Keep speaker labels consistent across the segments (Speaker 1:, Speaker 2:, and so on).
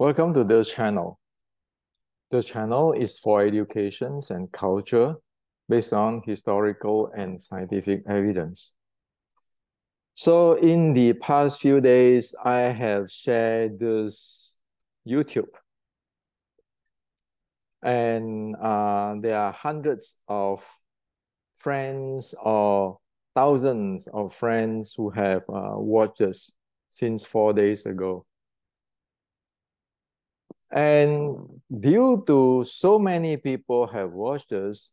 Speaker 1: Welcome to this channel. The channel is for education and culture based on historical and scientific evidence. So in the past few days, I have shared this YouTube. And there are hundreds of friends or thousands of friends who have watched us since 4 days ago. And due to so many people have watched us,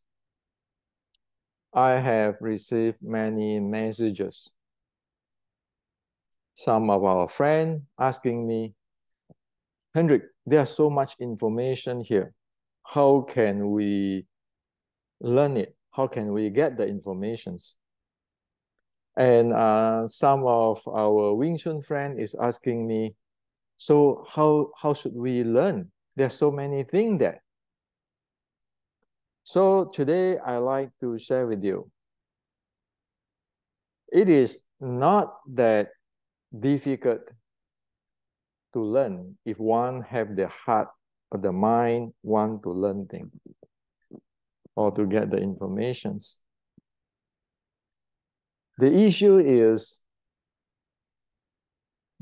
Speaker 1: I have received many messages. Some of our friends asking me, Hendrik, there's so much information here. How can we learn it? How can we get the informations? And some of our Wing Chun friends is asking me, so how should we learn? There's so many things there. So today I like to share with you. It is not that difficult to learn if one have the heart or the mind want to learn things or to get the informations. The issue is,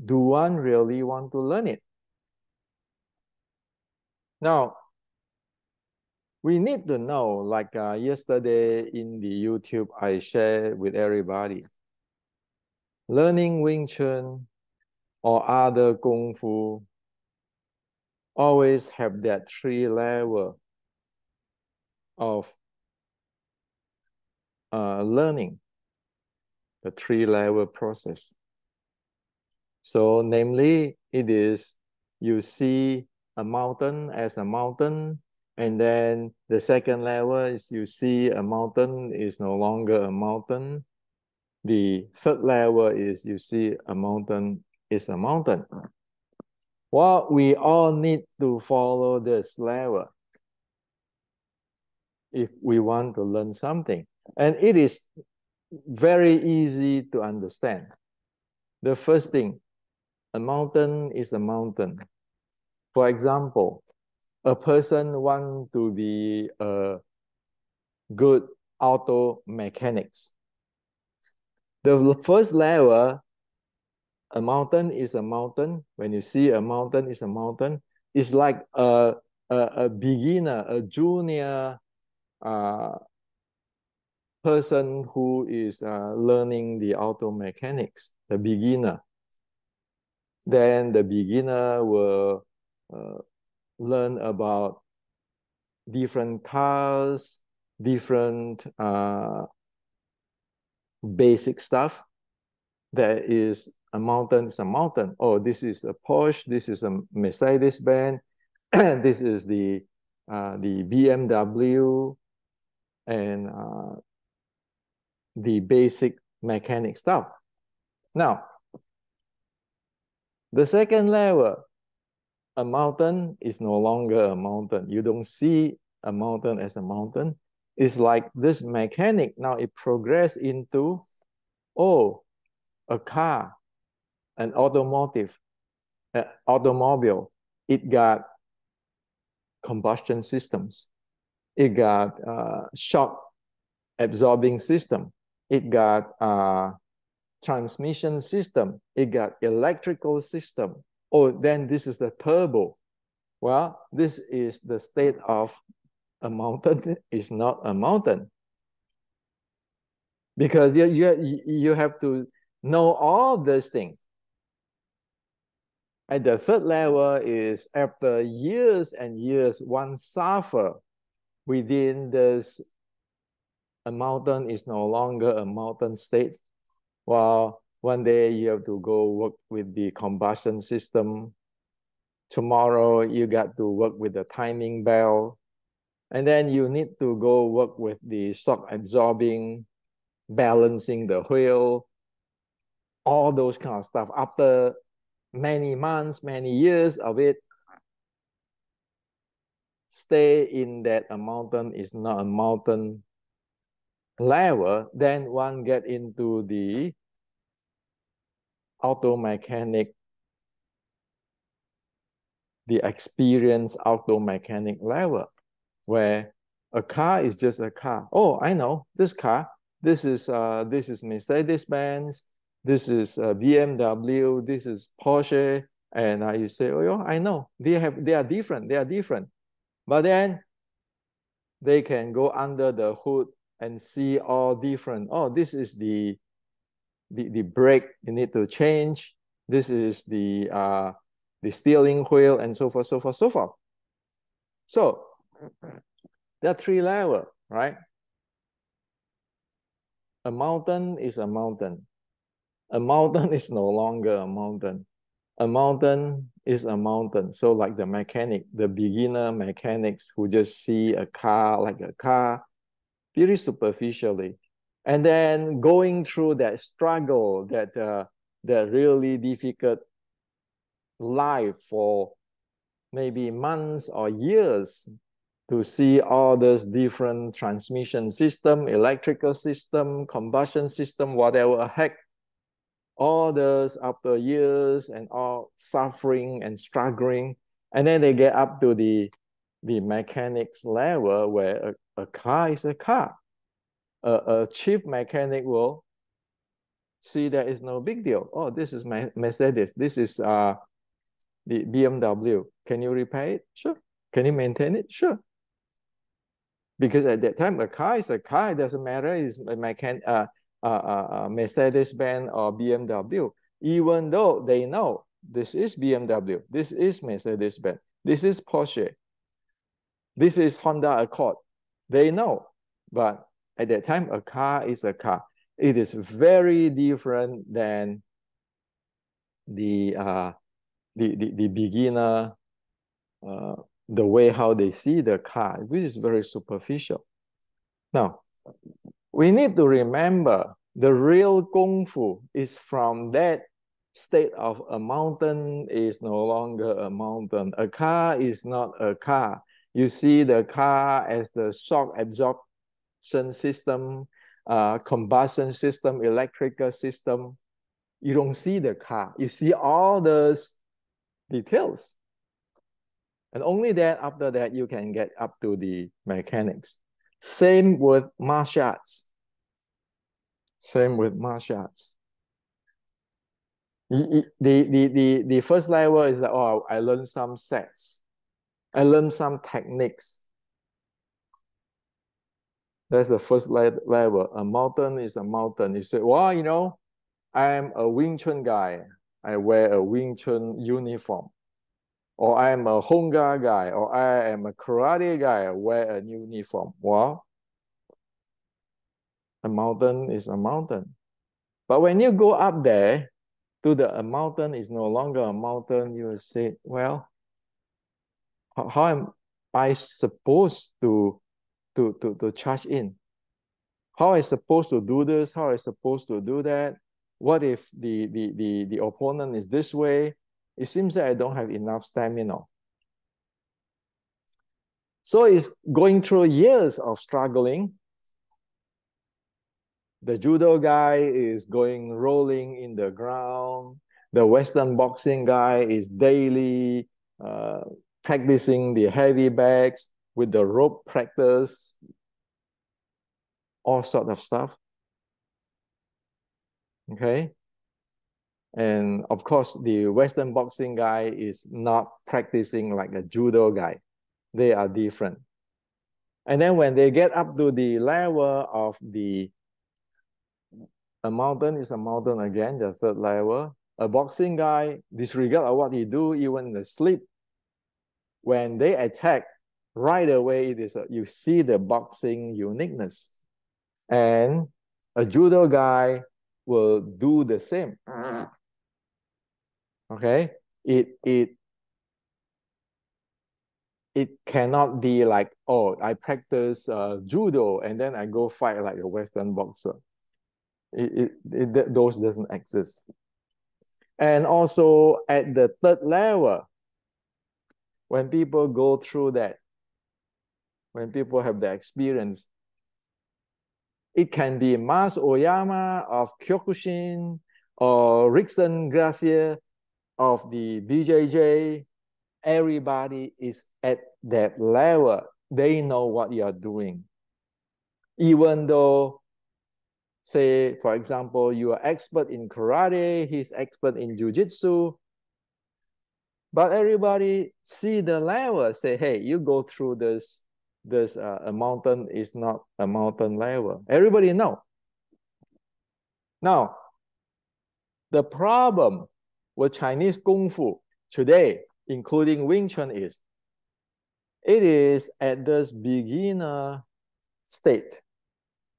Speaker 1: do one really want to learn it? Now, we need to know, like yesterday in the YouTube, I shared with everybody, learning Wing Chun or other Kung Fu always have that 3 level of learning, the 3 level process. So namely, it is you see a mountain as a mountain, and then the second level is you see a mountain is no longer a mountain. The third level is you see a mountain is a mountain. Well, we all need to follow this level if we want to learn something. And it is very easy to understand. The first thing, a mountain is a mountain. For example, a person wants to be a good auto mechanics. The first level, a mountain is a mountain. When you see a mountain is a mountain, it's like a beginner, a junior person who is learning the auto mechanics, the beginner. Then the beginner will learn about different cars, different basic stuff. There is a mountain, it's a mountain. Oh, this is a Porsche, this is a Mercedes-Benz, this is the BMW, and the basic mechanic stuff. Now, the second level, a mountain is no longer a mountain. You don't see a mountain as a mountain. It's like this mechanic. Now it progressed into, oh, a car, an automobile. It got combustion systems. It got shock absorbing system. It got transmission system. It got electrical system. Oh, then this is a turbo. Well, this is the state of a mountain. Is not a mountain. Because you have to know all these things. And the third level is after years and years, one suffer within this, a mountain is no longer a mountain state. Well, one day you have to go work with the combustion system. Tomorrow you got to work with the timing belt. And then you need to go work with the shock absorbing, balancing the wheel, all those kind of stuff. After many months, many years of it, stay in that a mountain is not a mountain level, then one get into the auto mechanic the experience outdoor mechanic level, where a car is just a car. Oh, I know this car. This is Mercedes-Benz. This is BMW. This is Porsche. And you say, oh, yeah, I know. They are different. They are different. But then they can go under the hood and see all different. Oh, this is the brake you need to change. This is the steering wheel, and so forth, so forth, so forth. So there are three levels, right? A mountain is a mountain. A mountain is no longer a mountain. A mountain is a mountain. So like the mechanic, the beginner mechanics who just see a car like a car, very superficially. And then going through that struggle, that really difficult life for maybe months or years to see all those different transmission system, electrical system, combustion system, whatever heck, all those after years and all suffering and struggling. And then they get up to the mechanics level where a car is a car. A chief mechanic will see that it's no big deal. Oh, this is my Mercedes. This is the BMW. Can you repair it? Sure. Can you maintain it? Sure. Because at that time, a car is a car. It doesn't matter it's a Mercedes-Benz or BMW. Even though they know this is BMW, this is Mercedes-Benz, this is Porsche, this is Honda Accord. They know, but at that time, a car is a car. It is very different than the beginner, the way how they see the car, which is very superficial. Now, we need to remember the real Kung Fu is from that state of a mountain is no longer a mountain. A car is not a car. You see the car as the shock absorption system, combustion system, electrical system. You don't see the car. You see all those details. And only then, after that, you can get up to the mechanics. Same with martial arts. Same with martial arts. The first level is that, oh, I learned some sets. I learned some techniques. That's the first level. A mountain is a mountain. You say, well, you know, I'm a Wing Chun guy. I wear a Wing Chun uniform. Or I am a Honga guy, or I am a karate guy, I wear a uniform. Well, a mountain is a mountain. But when you go up there to a mountain is no longer a mountain, you will say, well, how am I supposed to charge in? How am I supposed to do this? How am I supposed to do that? What if the opponent is this way? It seems that I don't have enough stamina. So it's going through years of struggling. The judo guy is going rolling in the ground. The Western boxing guy is daily practicing the heavy bags with the rope practice, all sort of stuff. Okay. And of course, the Western boxing guy is not practicing like a judo guy. They are different. And then when they get up to the level of a mountain is a mountain again, the third level. A boxing guy, disregard of what he do, even in the sleep. When they attack, right away, you see the boxing uniqueness. And a judo guy will do the same. Okay, it cannot be like, oh, I practice judo and then I go fight like a Western boxer. Those doesn't exist. And also at the third level, when people go through that, when people have the experience, it can be Mas Oyama of Kyokushin or Rickson Gracie of the BJJ, everybody is at that level. They know what you are doing. Even though, say, for example, you are expert in karate, he's expert in jiu-jitsu, but everybody see the level, say, hey, you go through this a mountain is not a mountain level. Everybody know. Now, the problem with Chinese Kung Fu today, including Wing Chun, is it is at this beginner state,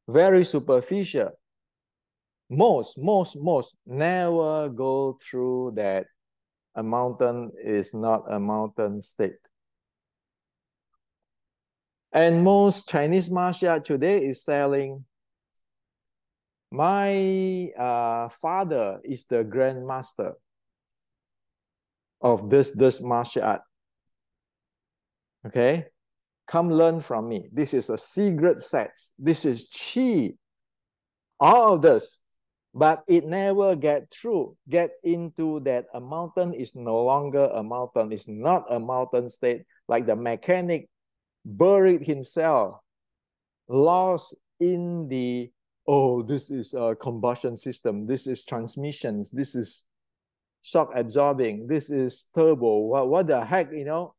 Speaker 1: very superficial. Most never go through that a mountain is not a mountain state. And most Chinese martial art today is selling, my father is the grandmaster of this martial art. Okay? Come learn from me. This is a secret set. This is chi. All of this. But it never get into that a mountain is no longer a mountain. It's not a mountain state. Like the mechanic buried himself, lost in the, oh, this is a combustion system. This is transmissions. This is shock absorbing. This is turbo. What the heck, you know?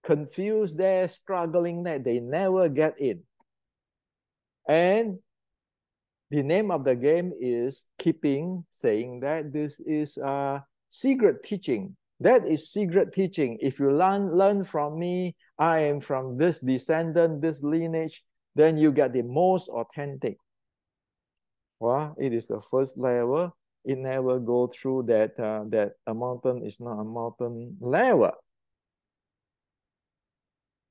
Speaker 1: Confused there, struggling there. They never get in. And the name of the game is saying that this is secret teaching. That is secret teaching. If you learn from me, I am from this descendant, this lineage, then you get the most authentic. Well, it is the first level. It never go through that that a mountain is not a mountain level.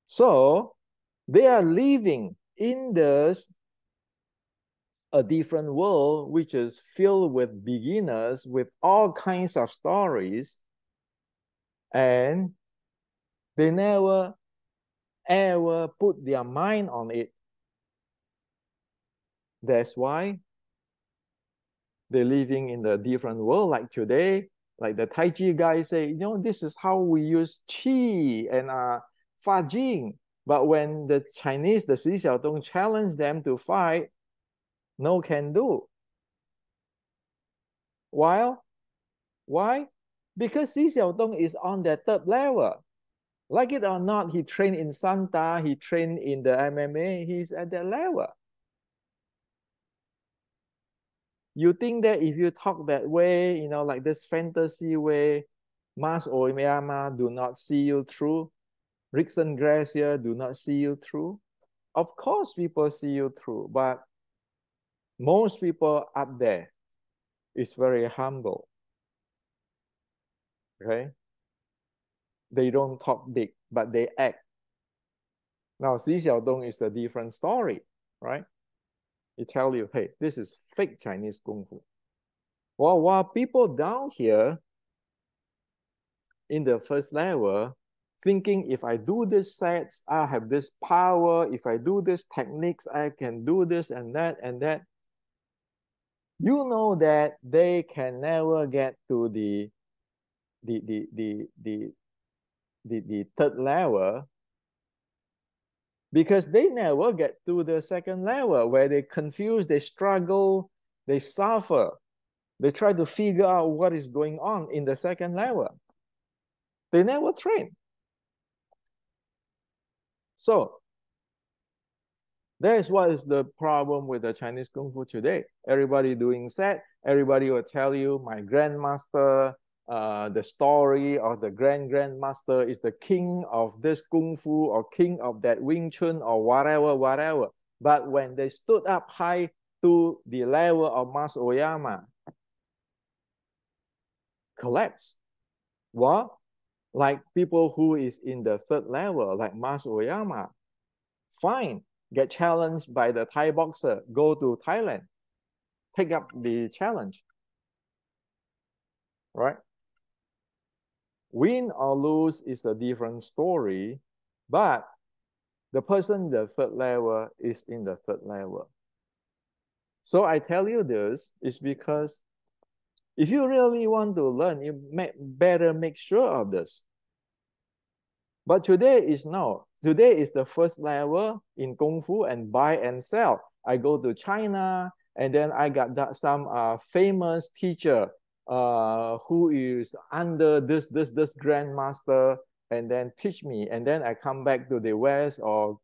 Speaker 1: So they are living in this a different world which is filled with beginners with all kinds of stories, and they never ever put their mind on it. That's why they're living in a different world. Like today, like the Tai Chi guys say, you know, this is how we use Qi and Fa Jing. But when the Chinese, the Xi Xiaodong challenge them to fight, no can do. Why? Because Xi Xiaodong is on that third level. Like it or not, he trained in Santa, he trained in the MMA, he's at that level. You think that if you talk that way, you know, like this fantasy way, Mas Oyama do not see you through, Rickson Gracia do not see you through. Of course, people see you through, but most people up there is very humble. Okay? They don't talk big, but they act. Now, Xi Xiaodong is a different story, right? He tell you, hey, this is fake Chinese Kung Fu. Well, while people down here in the first level, thinking if I do this sets, I have this power. If I do this techniques, I can do this and that and that. You know that they can never get to the third level because they never get to the second level where they confuse, they struggle, they suffer. They try to figure out what is going on in the second level. They never train. So that is what is the problem with the Chinese Kung Fu today. Everybody doing set. Everybody will tell you, my grandmaster, the story of the grandmaster is the king of this Kung Fu or king of that Wing Chun or whatever. But when they stood up high to the level of Mas Oyama, collapse. What? Like people who is in the third level, like Mas Oyama, fine, get challenged by the Thai boxer, go to Thailand, take up the challenge, right? Win or lose is a different story, but the person in the third level is in the third level. So I tell you this is because if you really want to learn, you better make sure of this. But today is no. Today is the first level in Kung Fu and buy and sell. I go to China and then I got some famous teacher who is under this grandmaster and then teach me. And then I come back to the West or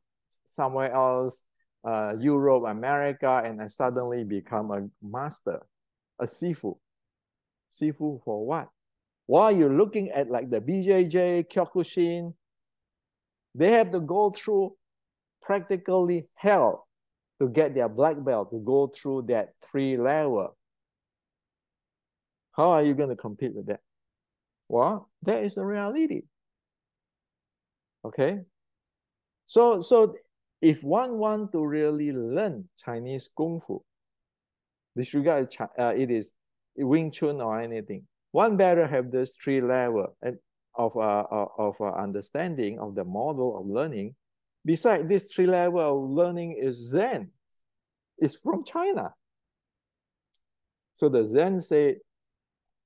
Speaker 1: somewhere else, Europe, America, and I suddenly become a master, a sifu. Sifu for what? While you're looking at like the BJJ, Kyokushin, they have to go through practically hell to get their black belt, to go through that 3 level. How are you going to compete with that? Well, that is a reality. Okay. So if one want to really learn Chinese Kung Fu, disregard it is Wing Chun or anything, one better have this 3 level of understanding of the model of learning. Besides this 3 level of learning is Zen. It's from China. So the Zen say,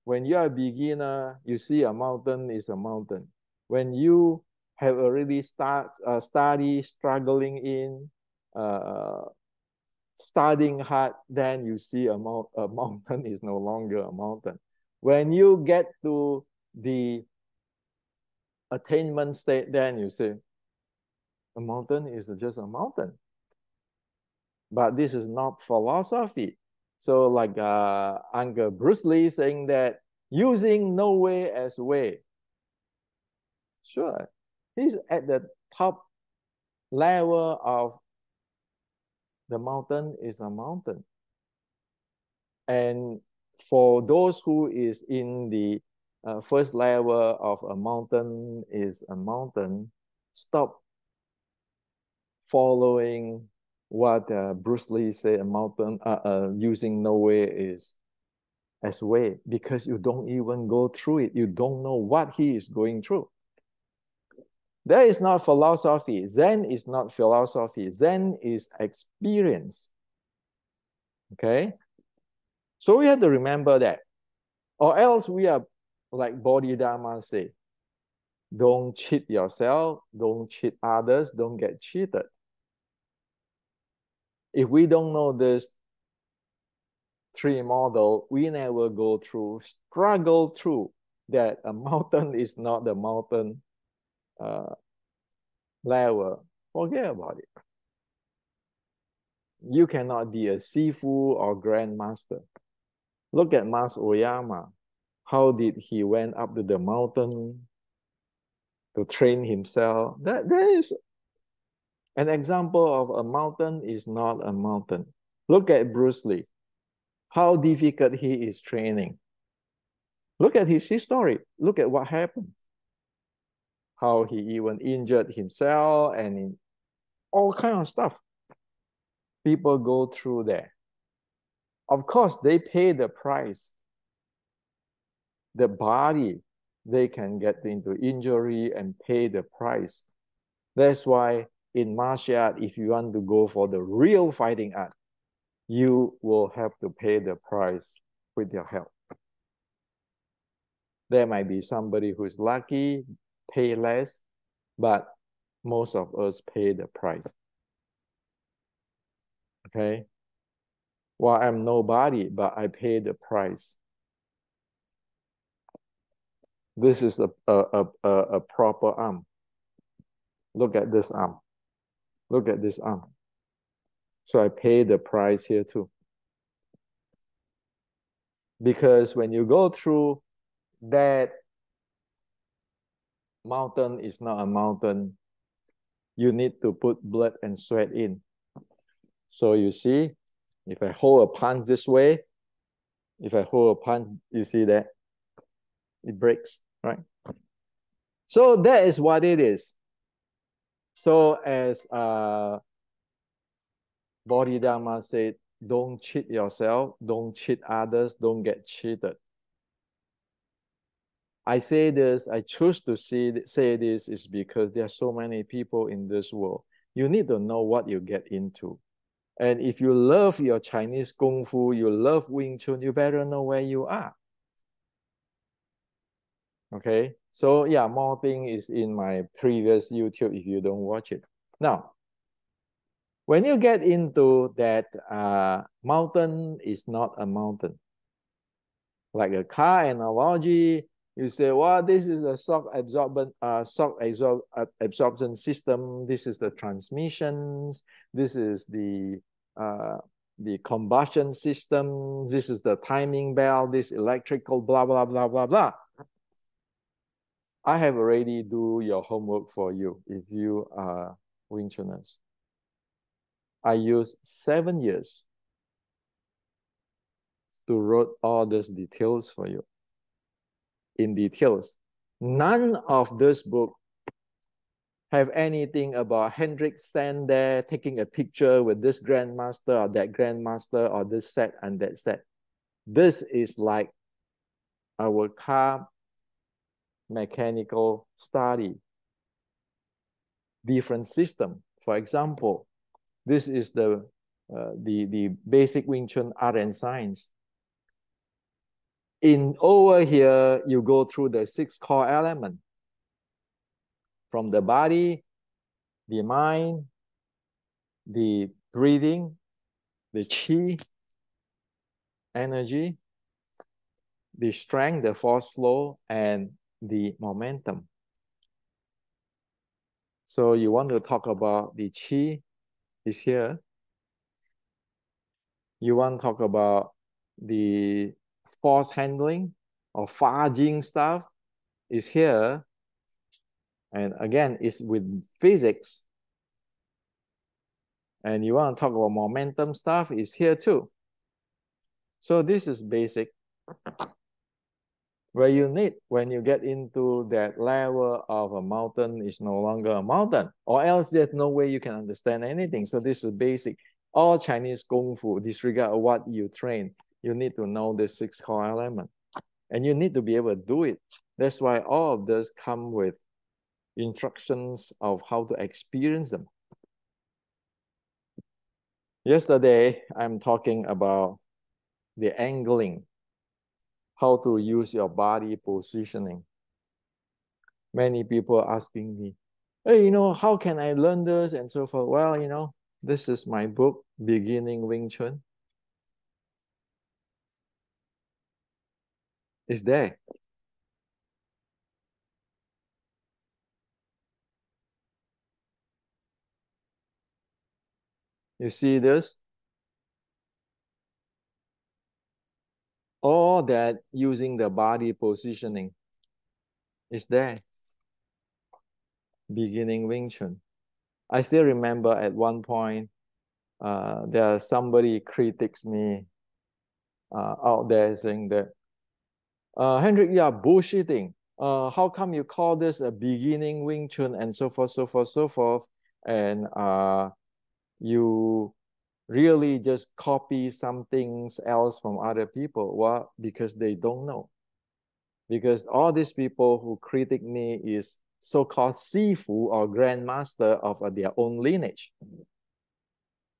Speaker 1: when you are a beginner, you see a mountain is a mountain. When you have already study, struggling in, studying hard, then you see a mountain is no longer a mountain. When you get to the attainment state, then you say, a mountain is just a mountain. But this is not philosophy. So like Uncle Bruce Lee saying that using no way as way. Sure, he's at the top level of the mountain is a mountain. And for those who is in the first level of a mountain is a mountain, stop following what Bruce Lee said, a mountain using no way is as way, because you don't even go through it. You don't know what he is going through. That is not philosophy. Zen is not philosophy. Zen is experience. Okay? So we have to remember that. Or else we are like Bodhidharma say, don't cheat yourself, don't cheat others, don't get cheated. If we don't know this 3 model, we never go through, struggle through that a mountain is not the mountain level. Forget about it. You cannot be a sifu or grandmaster. Look at Mas Oyama. How did he went up to the mountain to train himself? That is an example of a mountain is not a mountain. Look at Bruce Lee. How difficult he is training. Look at his history. Look at what happened. How he even injured himself and all kind of stuff. People go through that. Of course, they pay the price. The body, they can get into injury and pay the price. That's why in martial art, if you want to go for the real fighting art, you will have to pay the price with your health. There might be somebody who is lucky, pay less, but most of us pay the price. Okay? Well, I'm nobody, but I pay the price. This is a proper arm. Look at this arm. Look at this arm. So I pay the price here too. Because when you go through that mountain is not a mountain, you need to put blood and sweat in. So you see, if I hold a punch this way, if I hold a punch, you see that it breaks, right? So that is what it is. So as Bodhidharma said, don't cheat yourself, don't cheat others, don't get cheated. I say this, I choose to say this is because there are so many people in this world. You need to know what you get into. And if you love your Chinese Kung Fu, you love Wing Chun, you better know where you are. Okay, so yeah, more thing is in my previous YouTube if you don't watch it. Now, when you get into that mountain is not a mountain. Like a car analogy, you say, well, this is a absorption system. This is the transmissions. This is the combustion system. This is the timing bell. This electrical blah blah blah blah blah. I have already do your homework for you if you are Wing Chuners. I use 7 years to write all these details for you. In details. None of this book have anything about Hendrik stand there taking a picture with this grandmaster or that grandmaster or this set and that set. This is like our car mechanical study. Different system. For example, this is the basic Wing Chun art and science. In over here, you go through the 6 core elements. From the body, the mind, the breathing, the chi, energy, the strength, the force flow, and the momentum. So you want to talk about the chi is here. You want to talk about the force handling or Fa Jing stuff is here. And again, it's with physics. And you want to talk about momentum stuff is here too. So this is basic. Where you need, when you get into that level of a mountain, is no longer a mountain, or else there's no way you can understand anything. So this is basic. All Chinese Kung Fu, disregard what you train, you need to know the 6 core elements. And you need to be able to do it. That's why all of this come with instructions of how to experience them. Yesterday, I'm talking about the angling, how to use your body positioning. Many people asking me, hey, you know, how can I learn this and so forth? Well, you know, this is my book, Beginning Wing Chun. It's there. You see this? All that using the body positioning is there. Beginning Wing Chun. I still remember at one point, there somebody critiques me out there saying that, Hendrik, you are bullshitting. How come you call this a beginning Wing Chun and so forth, so forth, so forth, and you really just copy some things else from other people? Well, because they don't know. Because all these people who critique me is so-called Sifu or grandmaster of their own lineage.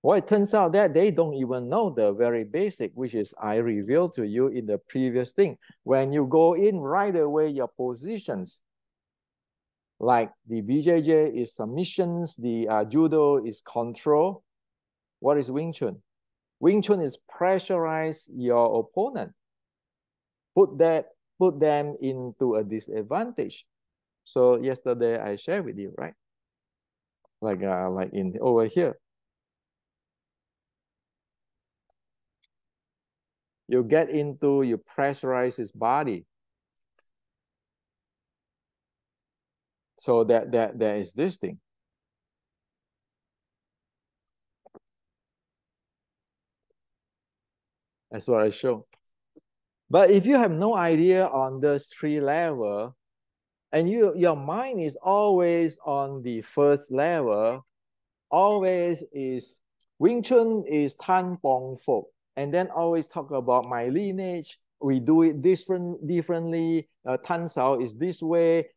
Speaker 1: Well, it turns out that they don't even know the very basic, which is I revealed to you in the previous thing. When you go in right away, your positions, like the BJJ is submissions, the Judo is control. What is Wing Chun? Wing Chun is pressurize your opponent. Put them into a disadvantage. So yesterday I shared with you, right? Like in over here. You get into, you pressurize his body. So that there is this thing. That's what I show. But if you have no idea on those 3 levels, and your mind is always on the first level, always is Wing Chun is Tan Bong Fo, and then always talk about my lineage. We do it differently. Tan Sao is this way.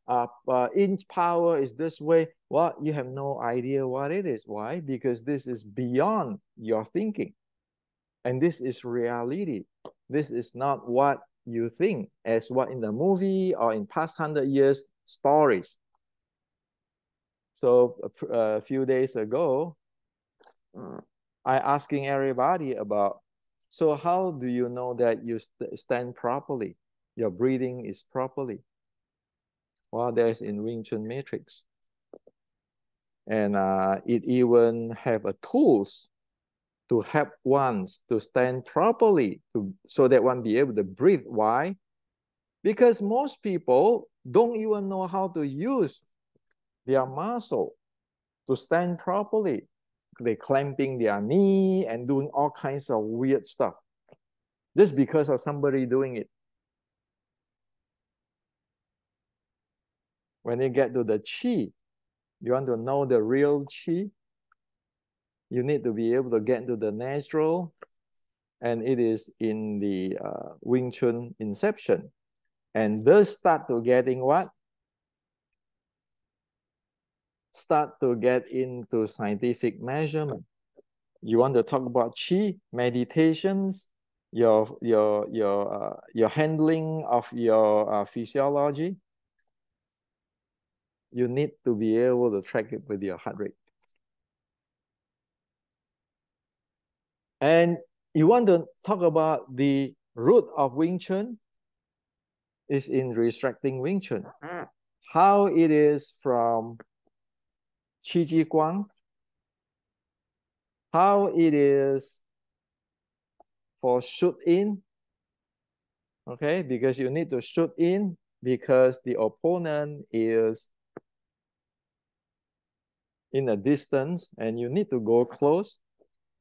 Speaker 1: Inch power is this way. Well, you have no idea what it is. Why? Because this is beyond your thinking. And this is reality. This is not what you think as what in the movie or in past 100 years stories. So a few days ago, I asking everybody about, so how do you know that you stand properly? Your breathing is properly. Well, there's in Wing Chun matrix. And it even have a tools to help one to stand properly, so that one be able to breathe. Why? Because most people don't even know how to use their muscle to stand properly. They clamping their knee and doing all kinds of weird stuff just because of somebody doing it. When you get to the chi, you want to know the real chi, you need to be able to get into the natural, and it is in the Wing Chun inception. And thus start to getting what? Start to get into scientific measurement. You want to talk about chi, meditations, your handling of your physiology. You need to be able to track it with your heart rate. And you want to talk about the root of Wing Chun is in restricting Wing Chun. How it is from Qi Ji Guang, how it is for shoot in, okay? Because you need to shoot in because the opponent is in a distance and you need to go close.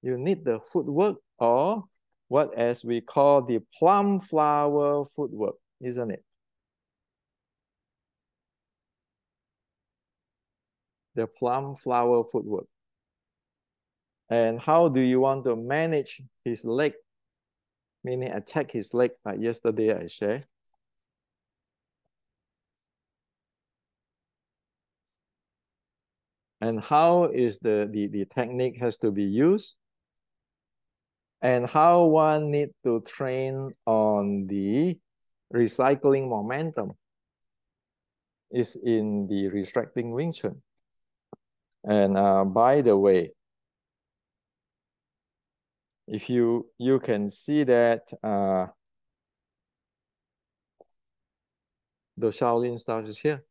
Speaker 1: You need the footwork, or what as we call the plum flower footwork, isn't it? The plum flower footwork. And how do you want to manage his leg? Meaning attack his leg, like yesterday I shared. And how is the technique has to be used? And how one need to train on the recycling momentum is in the restricting Wing Chun. And by the way, if you can see that the Shaolin stuff is here.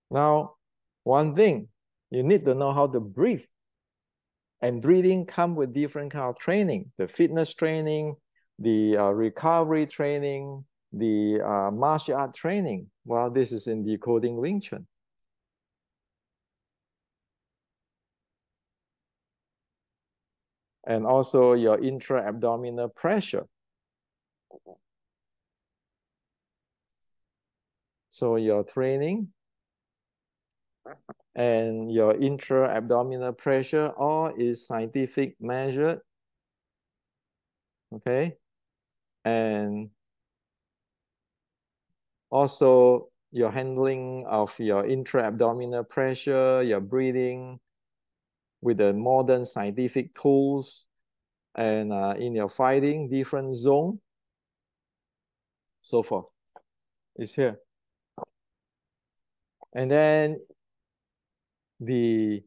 Speaker 1: Now, one thing, you need to know how to breathe. And breathing come with different kind of training, the fitness training, the recovery training, the martial art training. Well, this is in decoding Wing Chun. And also your intra-abdominal pressure. So your training and your intra-abdominal pressure all is scientific measured. Okay. And also your handling of your intra-abdominal pressure, your breathing with the modern scientific tools, and in your fighting, different zone, so forth. It's here. And then the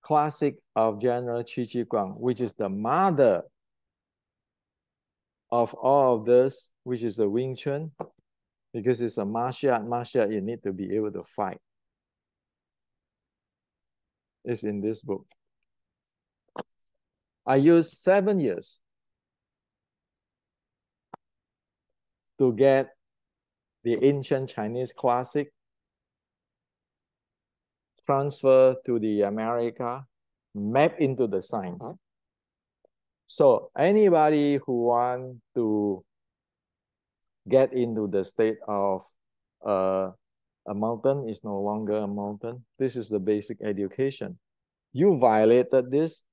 Speaker 1: classic of General Qi Ji Guang, which is the mother of all of this, which is the Wing Chun, because it's a martial art, you need to be able to fight. It's in this book. I used 7 years to get the ancient Chinese classic transfer to the America, map into the science. So anybody who want to get into the state of a mountain is no longer a mountain. This is the basic education. You violated this,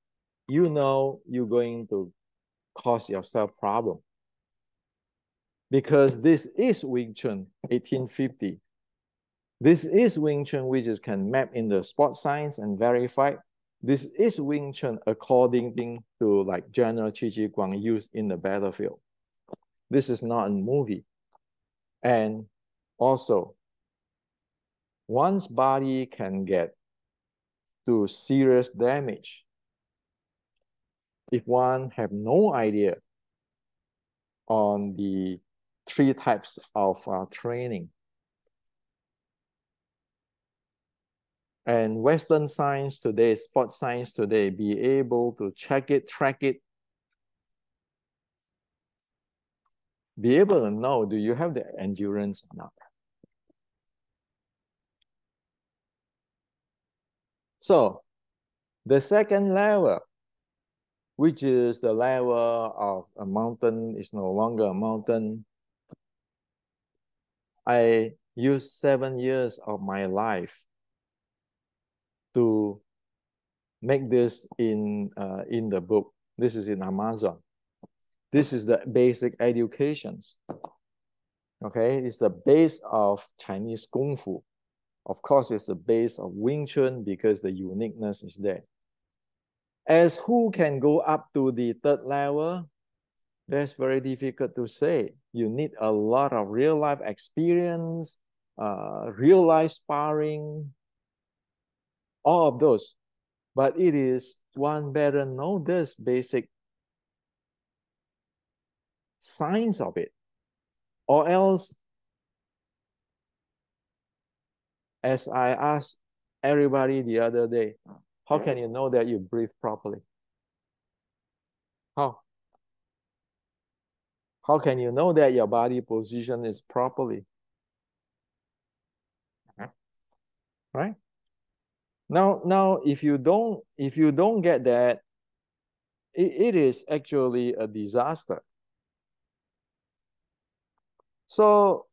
Speaker 1: you know you're going to cause yourself problem. Because this is Wing Chun, 1850. This is Wing Chun, which is can map in the sports science and verify. This is Wing Chun according to like General Chi Chi Guang used in the battlefield. This is not a movie. And also, one's body can get to serious damage if one have no idea on the 3 types of training. And Western science today, sports science today, be able to check it, track it, be able to know, do you have the endurance or not? So the second level, which is the level of a mountain, is no longer a mountain. I used 7 years of my life to make this in the book. This is in Amazon. This is the basic educations. Okay, it's the base of Chinese Kung Fu. Of course, it's the base of Wing Chun because the uniqueness is there. As who can go up to the 3rd level, that's very difficult to say. You need a lot of real life experience, real life sparring, all of those. But it is one better know this basic science of it. Or else, as I asked everybody the other day, how can you know that you breathe properly? How? How can you know that your body position is properly? Right? Now, if you don't get that, it is actually a disaster. So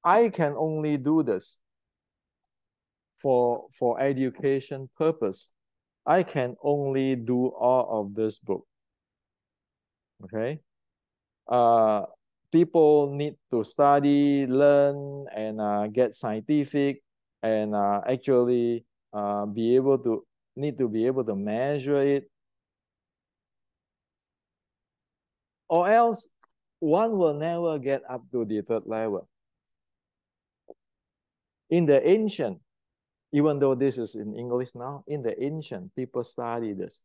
Speaker 1: I can only do this for education purpose. I can only do all of this book. Okay. People need to study, learn, and get scientific, and actually need to be able to measure it, or else one will never get up to the 3rd level. In the ancient, even though this is in English now, in the ancient, people study this.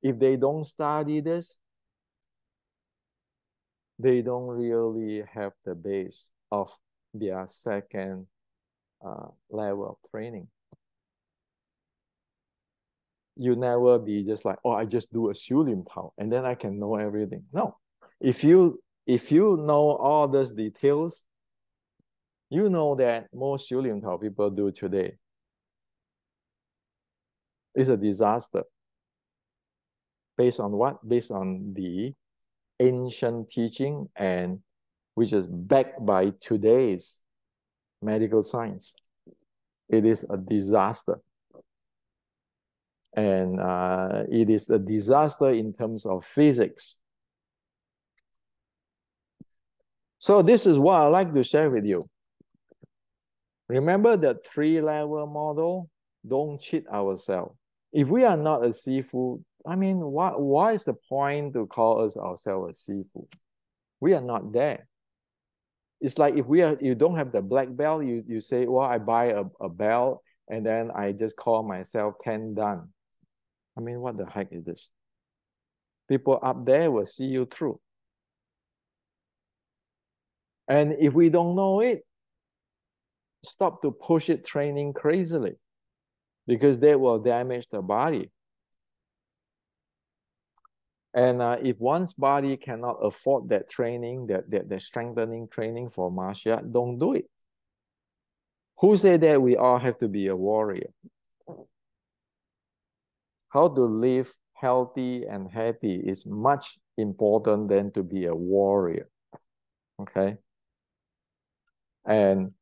Speaker 1: If they don't study this, they don't really have the base of their 2nd level of training. You never be just like, oh, I just do a Xiu Lim Tao and then I can know everything. No. If you know all those details, you know that most Xiu Lim Tao people do today is a disaster. Based on what? Based on the ancient teaching, and which is backed by today's medical science. It is a disaster. And it is a disaster in terms of physics. So this is what I like to share with you. Remember the 3-level model? Don't cheat ourselves. If we are not a seafood, I mean, why is the point to call us ourselves a seafood? We are not there. It's like if you don't have the black belt, you say, well, I buy a belt and then I just call myself 10 Dan. I mean, what the heck is this? People up there will see you through. And if we don't know it, stop to push it training crazily, because they will damage the body. And if one's body cannot afford that training, that strengthening training for martial art, don't do it. Who said that we all have to be a warrior? How to live healthy and happy is much important than to be a warrior. Okay? And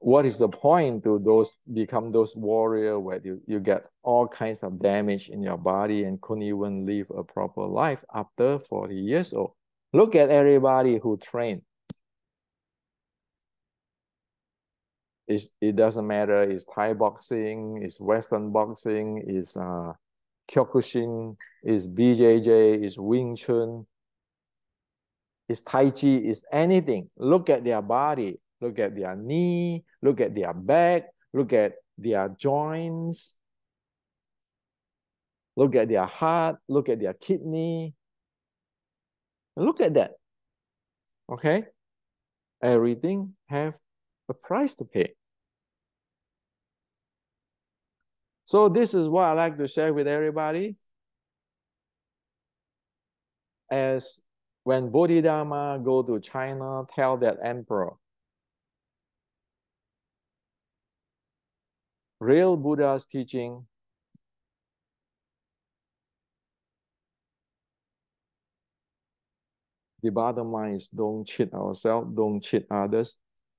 Speaker 1: what is the point to become those warrior where you get all kinds of damage in your body and couldn't even live a proper life after 40 years old? Look at everybody who trained. It doesn't matter. It's Thai boxing, it's Western boxing, it's Kyokushin, it's BJJ, it's Wing Chun, it's Tai Chi, it's anything. Look at their body, look at their knee, look at their back, look at their joints, look at their heart, look at their kidney. Look at that. Okay? Everything have a price to pay. So this is what I like to share with everybody. As when Bodhidharma go to China, tell that emperor, real Buddha's teaching, the bottom line is don't cheat ourselves, don't cheat others,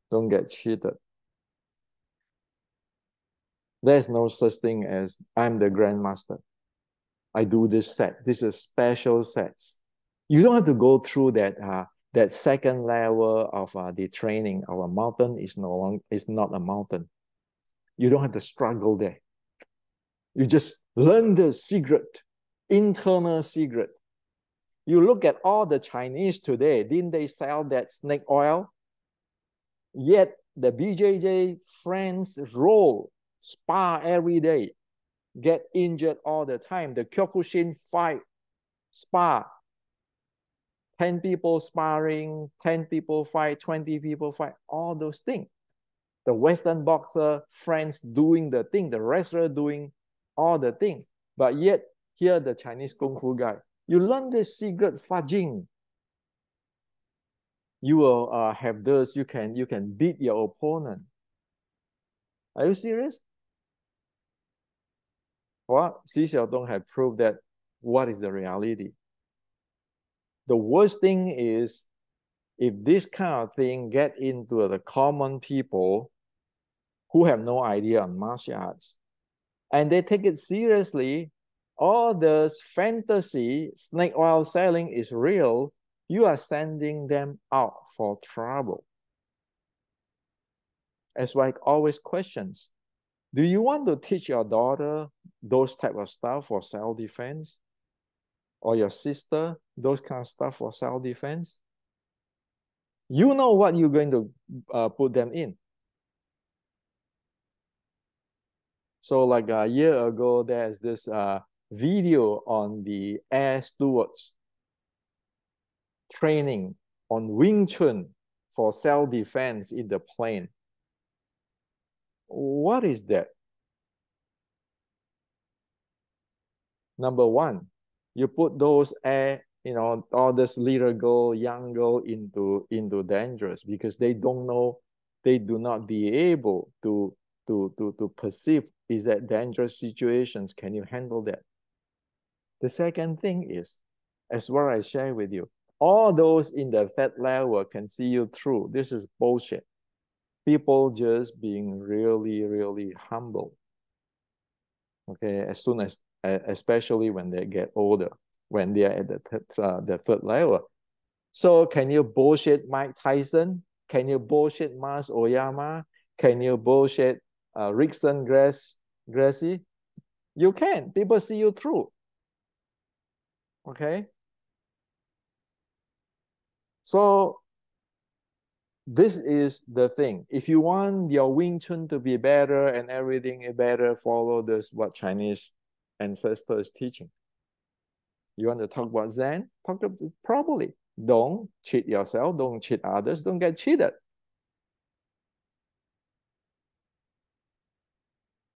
Speaker 1: don't get cheated. There's no such thing as I'm the grandmaster. I do this set. This is special sets. You don't have to go through that second level of the training. Our mountain is not a mountain. You don't have to struggle there. You just learn the secret, internal secret. You look at all the Chinese today, didn't they sell that snake oil? Yet the BJJ friends roll, spar every day, get injured all the time. The Kyokushin fight, spar. 10 people sparring, 10 people fight, 20 people fight, all those things. The Western boxer, friends doing the thing, the wrestler doing all the thing. But yet, here the Chinese Kung Fu guy, you learn the secret fudging. You will have this, you can beat your opponent. Are you serious? Well, Xi Xiaodong had proved that what is the reality. The worst thing is if this kind of thing get into the common people who have no idea on martial arts, and they take it seriously, all this fantasy, snake oil selling is real, you are sending them out for trouble. As like always questions, do you want to teach your daughter those type of stuff for self-defense? Or your sister, those kind of stuff for self-defense? You know what you're going to put them in. So like a year ago, there's this video on the air stewards training on Wing Chun for self-defense in the plane. What is that? Number one, you put those all this little girl, young girl into dangerous because they don't know, they do not be able to perceive is that dangerous situations. Can you handle that? The second thing is, as what I share with you, all those in the third level can see you through. This is bullshit. People just being really, really humble. Okay, as soon as, especially when they get older, when they are at the third level. So can you bullshit Mike Tyson? Can you bullshit Mas Oyama? Can you bullshit Rickson Gracie? You can. People see you through. Okay? So this is the thing. If you want your Wing Chun to be better and everything is better, follow this what Chinese ancestor is teaching. You want to talk about Zen? Talk about it properly. Don't cheat yourself. Don't cheat others. Don't get cheated.